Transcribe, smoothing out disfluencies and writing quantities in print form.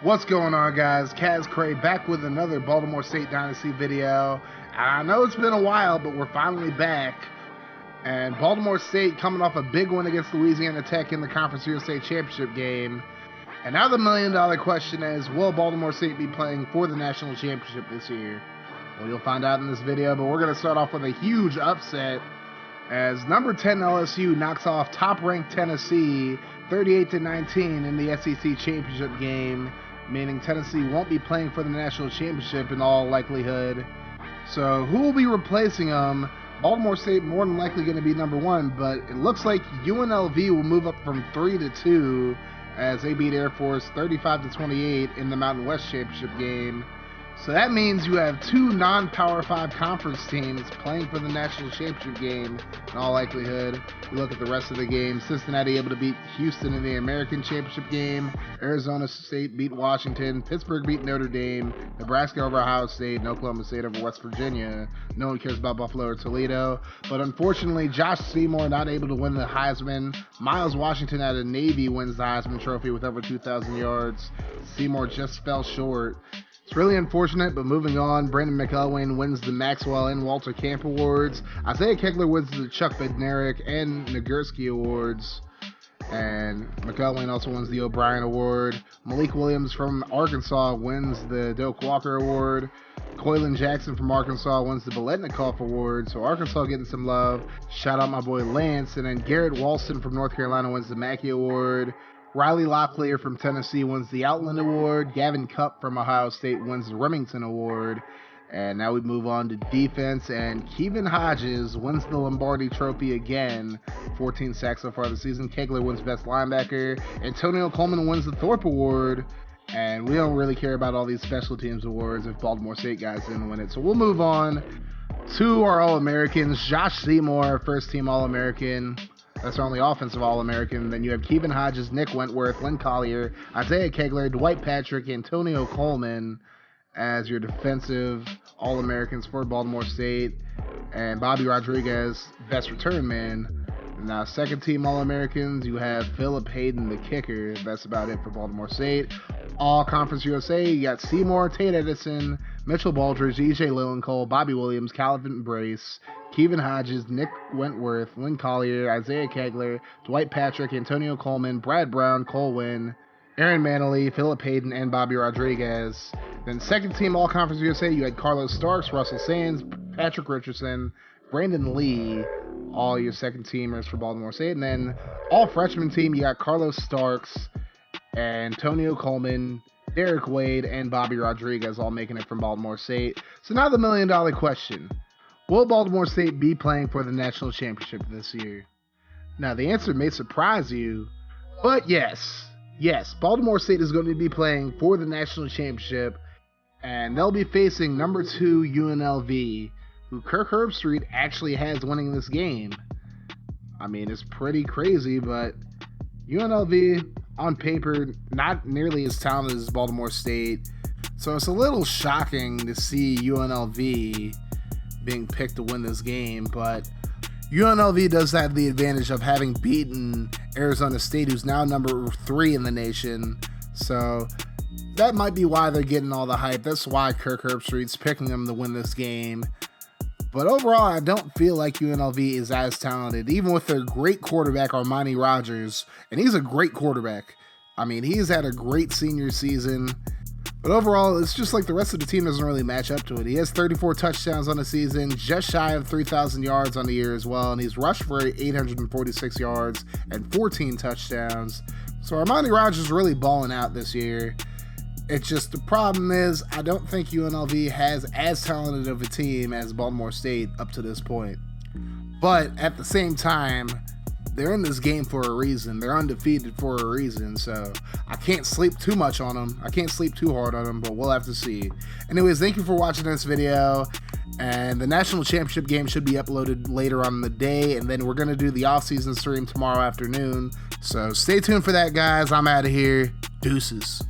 What's going on, guys? Kaz Cray back with another Baltimore State Dynasty video. And I know it's been a while, but we're finally back. And Baltimore State coming off a big win against Louisiana Tech in the Conference USA Championship game. And now the million-dollar question is, will Baltimore State be playing for the national championship this year? Well, you'll find out in this video, but we're going to start off with a huge upset as number 10 LSU knocks off top-ranked Tennessee 38-19 in the SEC Championship game, meaning Tennessee won't be playing for the national championship in all likelihood. So who will be replacing them? Baltimore State more than likely going to be number 1, but it looks like UNLV will move up from 3-2 as they beat Air Force 35-28 in the Mountain West Championship game. So that means you have two non-Power 5 conference teams playing for the national championship game in all likelihood. You look at the rest of the game. Cincinnati able to beat Houston in the American Championship game. Arizona State beat Washington. Pittsburgh beat Notre Dame. Nebraska over Ohio State. And Oklahoma State over West Virginia. No one cares about Buffalo or Toledo. But unfortunately, Josh Seymour not able to win the Heisman. Miles Washington out of Navy wins the Heisman Trophy with over 2,000 yards. Seymour just fell short. It's really unfortunate, but moving on, Brandon McElwain wins the Maxwell and Walter Camp Awards. Isaiah Kegler wins the Chuck Bednarik and Nagurski Awards. And McElwain also wins the O'Brien Award. Malik Williams from Arkansas wins the Doak Walker Award. Koylin Jackson from Arkansas wins the Biletnikoff Award. So Arkansas getting some love. Shout out my boy Lance. And then Garrett Walston from North Carolina wins the Mackey Award. Riley Locklear from Tennessee wins the Outland Award. Gavin Cupp from Ohio State wins the Remington Award. And now we move on to defense, and Kevin Hodges wins the Lombardi Trophy again. 14 sacks so far this season. Kegler wins Best Linebacker. Antonio Coleman wins the Thorpe Award. And we don't really care about all these special teams awards if Baltimore State guys didn't win it. So we'll move on to our All-Americans. Josh Seymour, first-team All-American. That's our only offensive All-American. Then you have Kevin Hodges, Nick Wentworth, Lynn Collier, Isaiah Kegler, Dwight Patrick, Antonio Coleman as your defensive All-Americans for Baltimore State. And Bobby Rodriguez, best return man. Now, second-team All-Americans, you have Philip Hayden, the kicker. That's about it for Baltimore State. All Conference USA, you got Seymour, Tate Edison, Mitchell Baldridge, E.J. Lillencole, Bobby Williams, Calvin Brace, Kevin Hodges, Nick Wentworth, Lynn Collier, Isaiah Kegler, Dwight Patrick, Antonio Coleman, Brad Brown, Cole Wynn, Aaron Manley, Philip Hayden, and Bobby Rodriguez. Then second-team All-Conference USA, you had Carlos Starks, Russell Sands, Patrick Richardson, Brandon Lee, all your second-teamers for Baltimore State. And then all-freshman team, you got Carlos Starks, Antonio Coleman, Derek Wade, and Bobby Rodriguez all making it from Baltimore State. So now the million-dollar question. Will Baltimore State be playing for the national championship this year? Now, the answer may surprise you, but yes, Baltimore State is going to be playing for the national championship, and they'll be facing number 2 UNLV, who Kirk Herbstreit actually has winning this game. I mean, it's pretty crazy, but UNLV, on paper, not nearly as talented as Baltimore State, so it's a little shocking to see UNLV being picked to win this game, but UNLV does have the advantage of having beaten Arizona State, who's now number 3 in the nation, so that might be why they're getting all the hype. That's why Kirk Herbstreit's picking them to win this game. But overall, I don't feel like UNLV is as talented, even with their great quarterback, Armani Rogers, and he's a great quarterback. I mean, he's had a great senior season. But overall, it's just like the rest of the team doesn't really match up to it. He has 34 touchdowns on the season, just shy of 3,000 yards on the year as well, and he's rushed for 846 yards and 14 touchdowns. So Armani Rogers is really balling out this year. It's just the problem is I don't think UNLV has as talented of a team as Baltimore State up to this point. But at the same time, they're in this game for a reason. They're undefeated for a reason, so I can't sleep too much on them. I can't sleep too hard on them, but we'll have to see. Anyways, thank you for watching this video, and the national championship game should be uploaded later on in the day, and then we're going to do the off-season stream tomorrow afternoon. So stay tuned for that, guys. I'm out of here. Deuces.